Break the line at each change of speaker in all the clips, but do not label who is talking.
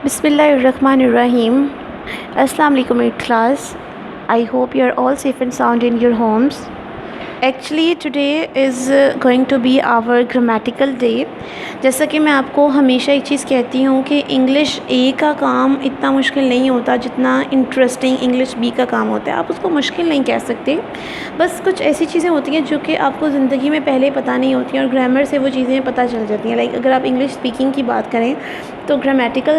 Bismillahirrahmanirrahim. Assalamu alaikum, 8th class. I hope you are all safe and sound in your homes. Actually, today is going to be our grammatical day. जैसा कि मैं आपको हमेशा एक चीज़ कहती हूँ कि इंग्लिश ए का काम इतना मुश्किल नहीं होता जितना इंटरेस्टिंग इंग्लिश बी का काम होता है। आप उसको मुश्किल नहीं कह सकते, बस कुछ ऐसी चीज़ें होती हैं जो कि आपको ज़िंदगी में पहले पता नहीं होती हैं और ग्रामर से वो चीज़ें पता चल जाती हैं। लाइक अगर आप इंग्लिश स्पीकिंग की बात करें तो ग्रामेटिकल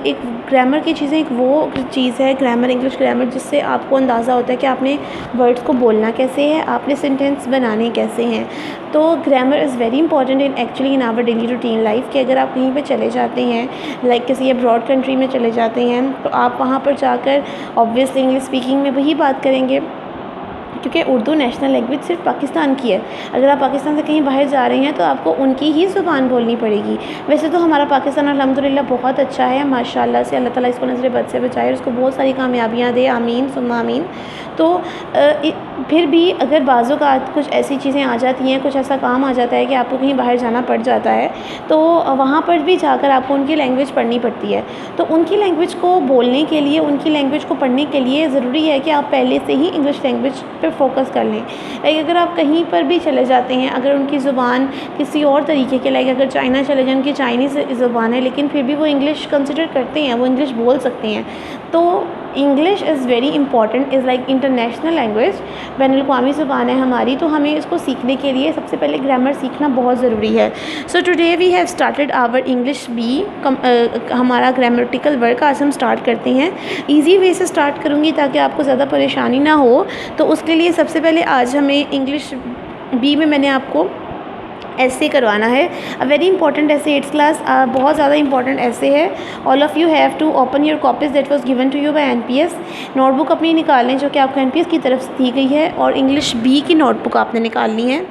एक ग्रामर की चीज़ें एक वो चीज़ है, ग्रामर, इंग्लिश ग्रामर, जिससे आपको अंदाज़ा होता है कि आपने वर्ड्स को बोलना कैसे है, आपने सेंटेंस बनाने कैसे हैं। तो grammar is very important in our daily routine life. कि अगर आप कहीं पे चले जाते हैं, लाइक किसी अब्रॉड कंट्री में चले जाते हैं, तो आप वहाँ पर जाकर ऑब्वियसली इंग्लिश स्पीकिंग में वही बात करेंगे, क्योंकि उर्दू नेशनल लैंग्वेज सिर्फ पाकिस्तान की है। अगर आप पाकिस्तान से कहीं बाहर जा रहे हैं तो आपको उनकी ही ज़ुबान बोलनी पड़ेगी। वैसे तो हमारा पाकिस्तान अल्हम्दुलिल्लाह बहुत अच्छा है, माशाल्लाह से। अल्लाह ताला इसको नज़र बद से बचाए और उसको बहुत सारी कामयाबियाँ दे, आमीन सुम्मा आमीन। तो फिर भी अगर बाज़ों का कुछ ऐसी चीज़ें आ जाती हैं, कुछ ऐसा काम आ जाता है कि आपको कहीं बाहर जाना पड़ जाता है, तो वहाँ पर भी जाकर आपको उनकी लैंग्वेज पढ़नी पड़ती है। तो उनकी लैंग्वेज को बोलने के लिए, उनकी लैंग्वेज को पढ़ने के लिए ज़रूरी है कि आप पहले से ही इंग्लिश लैंग्वेज पर फ़ोकस कर लें। लाइक अगर आप कहीं पर भी चले जाते हैं, अगर उनकी ज़ुबान किसी और तरीके के, लाइक अगर चाइना चले जाएँ, उनकी चाइनीज़ ज़ुबान है लेकिन फिर भी वो इंग्लिश कंसिडर करते हैं, वो इंग्लिश बोल सकते हैं। तो English is very important, is like international language, बैनुल-अक़वामी ज़ुबान है हमारी। तो हमें इसको सीखने के लिए सबसे पहले ग्रामर सीखना बहुत ज़रूरी है। So today we have started our English be, हमारा ग्रामेटिकल वर्क आज हम स्टार्ट करते हैं। ईजी वे से स्टार्ट करूँगी ताकि आपको ज़्यादा परेशानी ना हो। तो उसके लिए सबसे पहले आज हमें इंग्लिश बी में मैंने आपको ऐसे करवाना है, अ वेरी इंपॉर्टेंट ऐसे, 8th क्लास, बहुत ज़्यादा इंपॉर्टेंट ऐसे है। All of you have to open your copies that was given to you by NPS. Notebook अपनी निकालें जो कि आपको एनपीएस की तरफ से दी गई है, और इंग्लिश बी की नोटबुक आपने निकालनी है।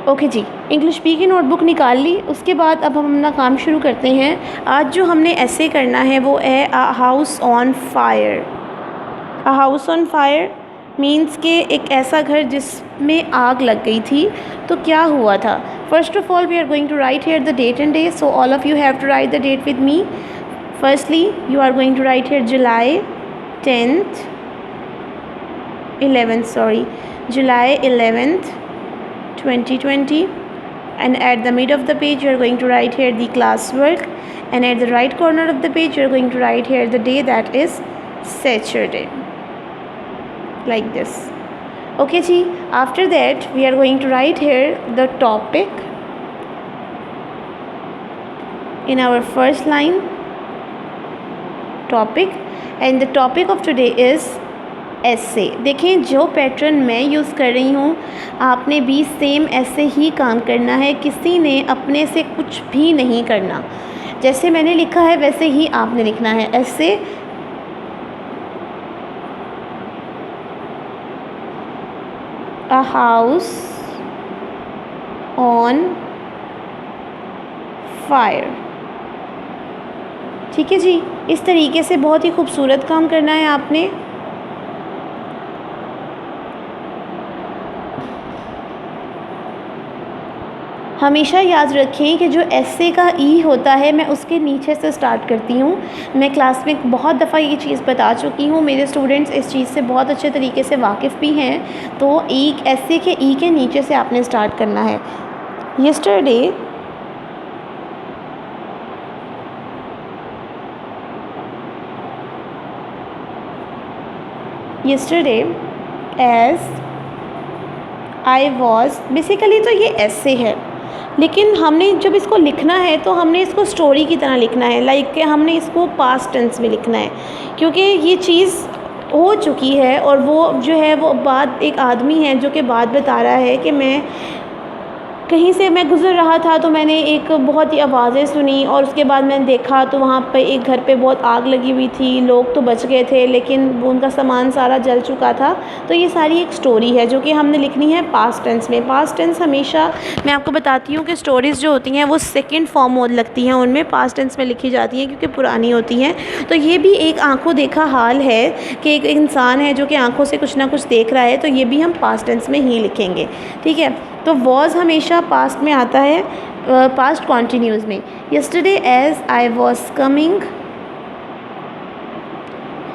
ओके जी, इंग्लिश बी की नोटबुक निकाल ली। उसके बाद अब हम अपना काम शुरू करते हैं। आज जो हमने ऐसे करना है वो है a house on fire. A house on fire means के एक ऐसा घर जिसमें आग लग गई थी। तो क्या हुआ था? First of all we are going to write here the date and day, so all of you have to write the date with me. Firstly you are going to write here July 11th 2020, and at the mid of the page you are going to write here the class work, and at the right corner of the page you are going to write here the day, that is Saturday, like this. Okay ji, after that we are going to write here the topic in our first line, topic, and the topic of today is ऐसे। देखें, जो pattern मैं use कर रही हूँ आपने भी same ऐसे ही काम करना है। किसी ने अपने से कुछ भी नहीं करना, जैसे मैंने लिखा है वैसे ही आपने लिखना है। ऐसे अ हाउस ऑन फायर, ठीक है जी। इस तरीके से बहुत ही खूबसूरत काम करना है आपने। हमेशा याद रखें कि जो ऐसे का ई होता है मैं उसके नीचे से स्टार्ट करती हूँ। मैं क्लास में बहुत दफ़ा ये चीज़ बता चुकी हूँ, मेरे स्टूडेंट्स इस चीज़ से बहुत अच्छे तरीके से वाकिफ़ भी हैं। तो ई, ऐसे के ई के नीचे से आपने स्टार्ट करना है। Yesterday, yesterday as I was, basically तो ये ऐसे है, लेकिन हमने जब इसको लिखना है तो हमने इसको स्टोरी की तरह लिखना है। लाइक कि हमने इसको पास्ट टेंस में लिखना है, क्योंकि ये चीज़ हो चुकी है। और वो जो है वो बात, एक आदमी है जो कि बात बता रहा है कि मैं कहीं से मैं गुज़र रहा था तो मैंने एक बहुत ही आवाज़ें सुनी, और उसके बाद मैंने देखा तो वहाँ पे एक घर पे बहुत आग लगी हुई थी। लोग तो बच गए थे लेकिन वो उनका सामान सारा जल चुका था। तो ये सारी एक स्टोरी है जो कि हमने लिखनी है पास्ट टेंस में। पास्ट टेंस हमेशा, मैं आपको बताती हूँ कि स्टोरीज़ जो होती हैं वो सेकेंड फॉर्म लगती हैं, उनमें पास्ट टेंस में लिखी जाती हैं क्योंकि पुरानी होती हैं। तो ये भी एक आँखों देखा हाल है कि एक इंसान है जो कि आँखों से कुछ ना कुछ देख रहा है, तो ये भी हम पास्ट टेंस में ही लिखेंगे, ठीक है। तो वॉज हमेशा पास्ट में आता है, पास्ट कॉन्टीन्यूज़ में। Yesterday as I was coming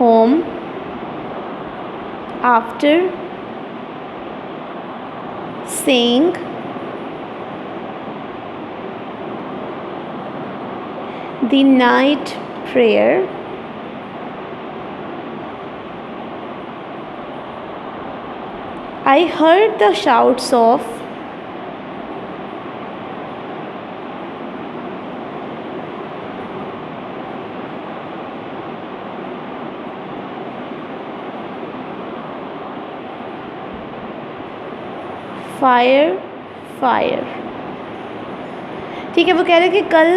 home after saying the night prayer. I heard the shouts of fire fire. ठीक है, वो कह रहे कि कल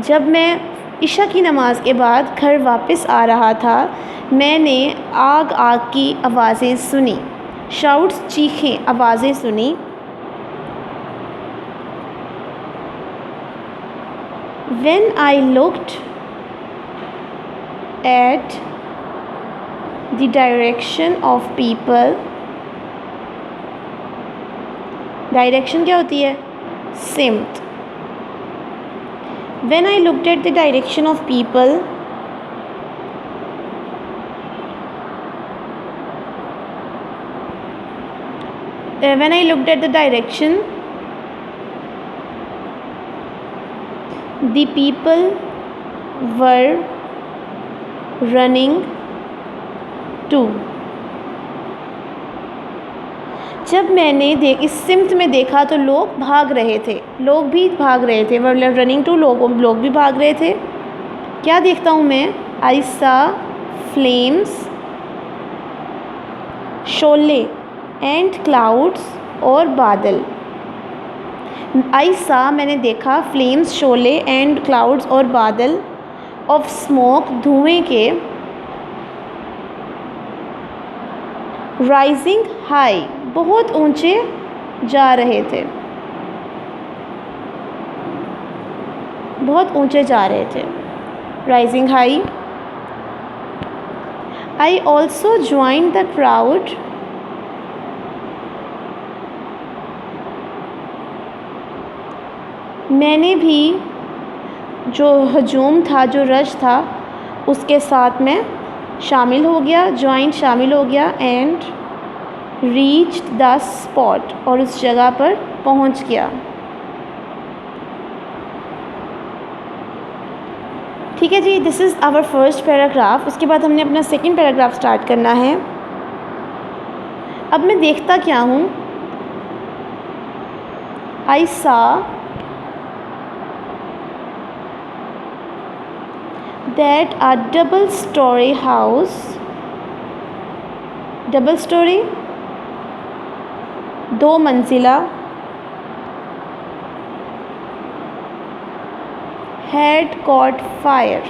जब मैं इशा की नमाज़ के बाद घर वापस आ रहा था, मैंने आग आग की आवाज़ें सुनी, शाउट्स चीखें आवाज़ें सुनी। When I looked at the direction of people, direction क्या होती है? सिम्त। When I looked at the direction of people, when I looked at the direction, the people were running too. जब मैंने इस सिमत में देखा तो लोग भाग रहे थे, लोग भी भाग रहे थे, मतलब रनिंग टू, लोग भी भाग रहे थे। क्या देखता हूँ मैं? आई सा फ्लेम्स, शोले एंड क्लाउड्स और बादल। आई सा मैंने देखा, फ्लेम्स शोले एंड क्लाउड्स और बादल, ऑफ स्मोक धुएं के, राइजिंग हाई बहुत ऊंचे जा रहे थे, बहुत ऊंचे जा रहे थे, rising high. I also join the crowd, मैंने भी जो हजूम था, जो रश था, उसके साथ में शामिल हो गया, ज्वाइन शामिल हो गया। एंड रीच्ड द स्पॉट, और उस जगह पर पहुंच गया। ठीक है जी, this is our first paragraph. उसके बाद हमने अपना सेकंड पैराग्राफ स्टार्ट करना है। अब मैं देखता क्या हूँ? आई सा that a double storey house, double storey दो मंजिला, had caught fire.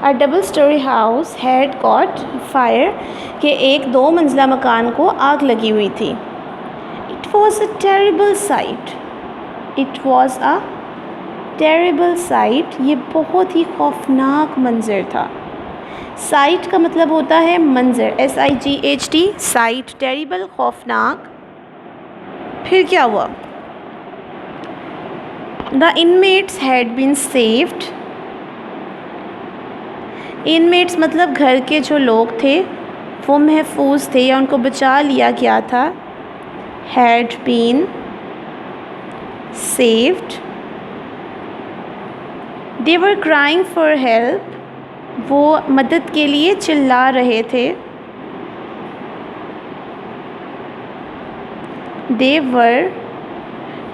A double story house had caught fire, के एक दो मंजिला मकान को आग लगी हुई थी। It was a terrible sight. It was a terrible site, ये बहुत ही खौफनाक मंज़र था। साइट का मतलब होता है मंज़र, SIGHT, साइट, टेरेबल खौफनाक। फिर क्या हुआ? The inmates had been saved, inmates मतलब घर के जो लोग थे वो महफूज थे या उनको बचा लिया गया था। Had been saved, they were crying for help, वो मदद के लिए चिल्ला रहे थे। They were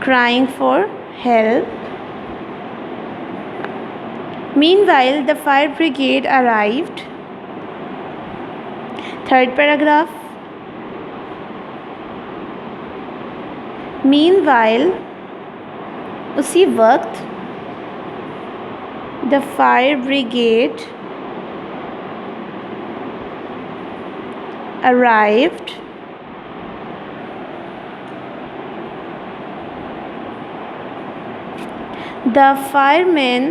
crying for help. Meanwhile the fire brigade arrived. Third paragraph. Meanwhile उसी वक्त, the fire brigade arrived, the firemen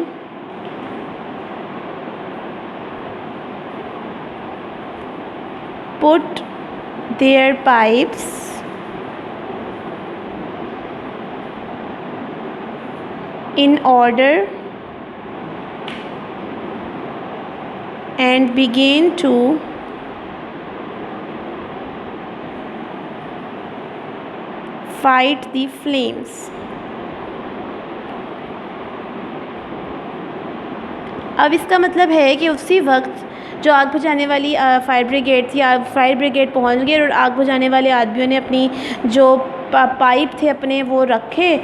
put their pipes in order and began to fight the flames. अब इसका मतलब है कि उसी वक्त जो आग बुझाने वाली फायर ब्रिगेड थी, फायर ब्रिगेड पहुंच गई और आग बुझाने वाले आदमियों ने अपनी जो पाइप थे अपने वो रखे,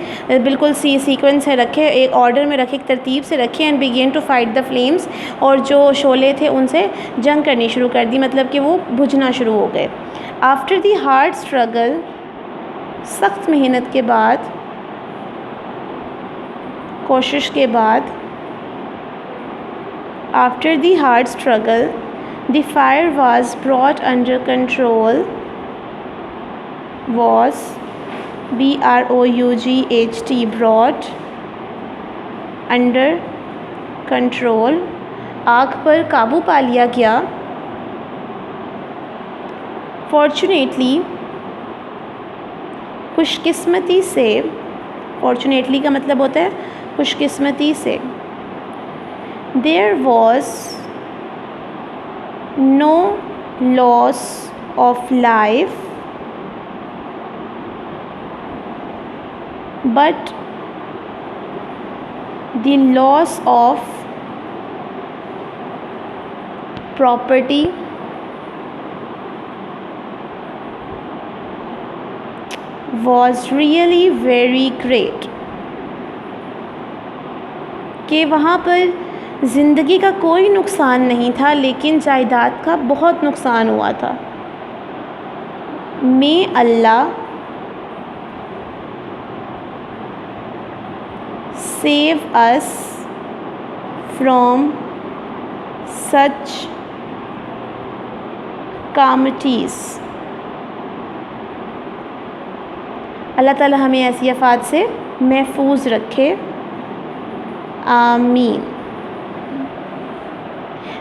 बिल्कुल सीक्वेंस से रखे, एक ऑर्डर में रखे, एक तरतीब से रखे, and began to fight the flames, और जो शोले थे उनसे जंग करनी शुरू कर दी, मतलब कि वो बुझना शुरू हो गए. आफ्टर दी हार्ड स्ट्रगल, सख्त मेहनत के बाद, कोशिश के बाद, after the hard struggle, the fire was brought under control, was BROUGHT, brought under control, आग पर काबू पा लिया गया. Fortunately, खुशकिस्मती से, fortunately का मतलब होता है खुशकिस्मती से, there was no loss of life, but the loss of property was really very great. कि वहाँ पर ज़िंदगी का कोई नुकसान नहीं था, लेकिन जायदाद का बहुत नुकसान हुआ था. मे अल्लाह सेव अस फ्रॉम सच कामटीज़. अल्लाह ताला हमें ऐसी आफात से महफूज रखे. आमीन.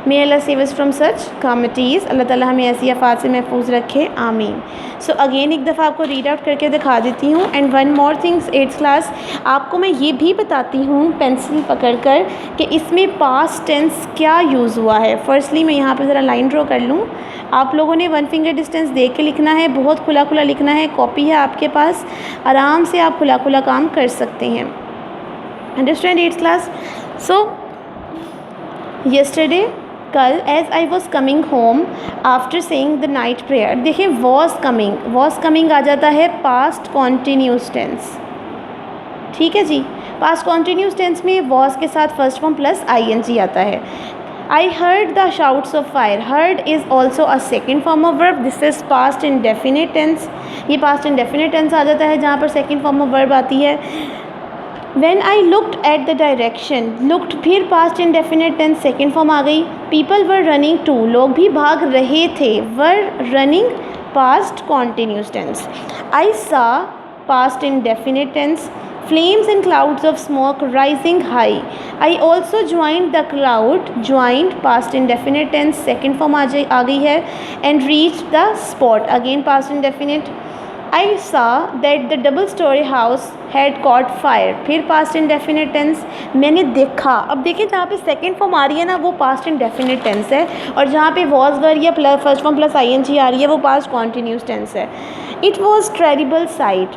मे अल्लाह सेव अस फ्रॉम सच कामटीज़. अल्लाह ताला हमें ऐसी आफात से महफूज रखे. आमीन. सो अगेन एक दफ़ा आपको रीड आउट करके दिखा देती हूँ. And one more things, 8th class, आपको मैं ये भी बताती हूँ पेंसिल पकड़कर कि इसमें पास्ट टेंस क्या यूज़ हुआ है. फर्स्टली मैं यहाँ पर ज़रा लाइन ड्रॉ कर लूँ. आप लोगों ने 1 फिंगर डिस्टेंस देख के लिखना है, बहुत खुला खुला लिखना है. कॉपी है आपके पास, आराम से आप खुला खुला काम कर सकते हैं. Understand 8th class. So yesterday, कल, as I was coming home after saying the night prayer. देखिए वॉज कमिंग आ जाता है पास्ट कॉन्टीन्यूस टेंस. ठीक है जी. पास्ट कॉन्टीन्यूस टेंस में वॉज के साथ फर्स्ट फॉर्म प्लस ING आता है. I heard the shouts of fire. Heard is also a second form of verb. This is past indefinite tense. ये पास्ट इंडेफिनिट टेंस आ जाता है जहाँ पर सेकेंड फॉर्म ऑफ वर्ब आती है. When I looked at the direction, looked फिर past indefinite tense second form आ गई. People were running too, लोग भी भाग रहे थे. Were running past continuous tense. I saw past indefinite tense. Flames and clouds of smoke rising high. I also joined the crowd. Joined past indefinite tense second form आ गई है. And reached the spot, again past indefinite. I saw that the double-story house had caught fire. फिर past indefinite tense. मैंने देखा. अब देखिए जहाँ पे सेकेंड फॉर्म आ रही है ना वो past indefinite tense है, और जहाँ पे was were या plus first form plus ING आ रही है वो past continuous tense है. It was terrible sight.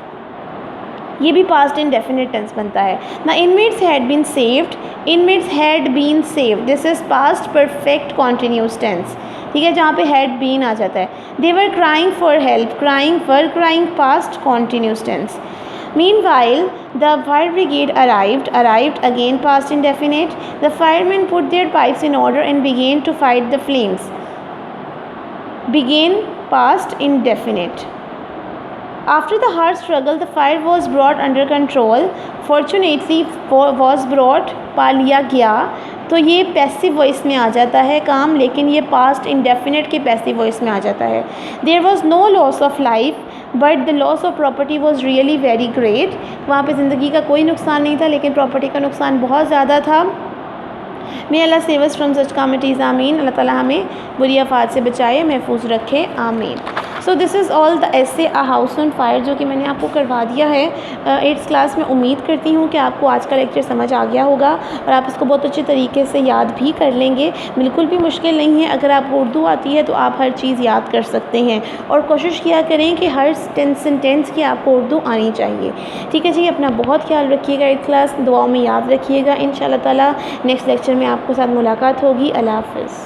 ये भी past indefinite tense बनता है. The inmates had been saved. Inmates had been saved. This is past perfect continuous tense. ठीक है, जहाँ पे had been आ जाता है. They were crying for help. Crying past continuous tense. Meanwhile, the fire brigade arrived again past indefinite. The firemen put their pipes in order and began to fight the flames. Began past indefinite. After the hard struggle, the fire was brought under control. Fortunately, was brought पा लिया गया. तो ये passive voice में आ जाता है काम, लेकिन ये पास्ट इंडेफिनिट के पैसिव वॉइस में आ जाता है. There was no loss of life but the loss of property was really very great. वहाँ पे ज़िंदगी का कोई नुकसान नहीं था, लेकिन प्रॉपर्टी का नुकसान बहुत ज़्यादा था. मे अल्लाह सेव अस फ्रॉम सच कामिटीज़ आमीन। अल्लाह ताला हमें बुरी आफात से बचाए, महफूज रखे, आमीन। So this is all the essay a house on fire जो कि मैंने आपको करवा दिया है 8th क्लास में। उम्मीद करती हूँ कि आपको आज का लेक्चर समझ आ गया होगा और आप इसको बहुत अच्छे तरीके से याद भी कर लेंगे। बिल्कुल भी मुश्किल नहीं है, अगर आपको उर्दू आती है तो आप हर चीज़ याद कर सकते हैं और कोशिश किया करें कि हर सेंटेंस की आपको उर्दू आनी चाहिए। ठीक है जी, अपना बहुत ख्याल रखिएगा। 8th क्लास दुआओं में याद रखिएगा। इंशाअल्लाह ताला नेक्स्ट लेक्चर में आपके साथ मुलाकात होगी। अल्लाह हाफ़िज़।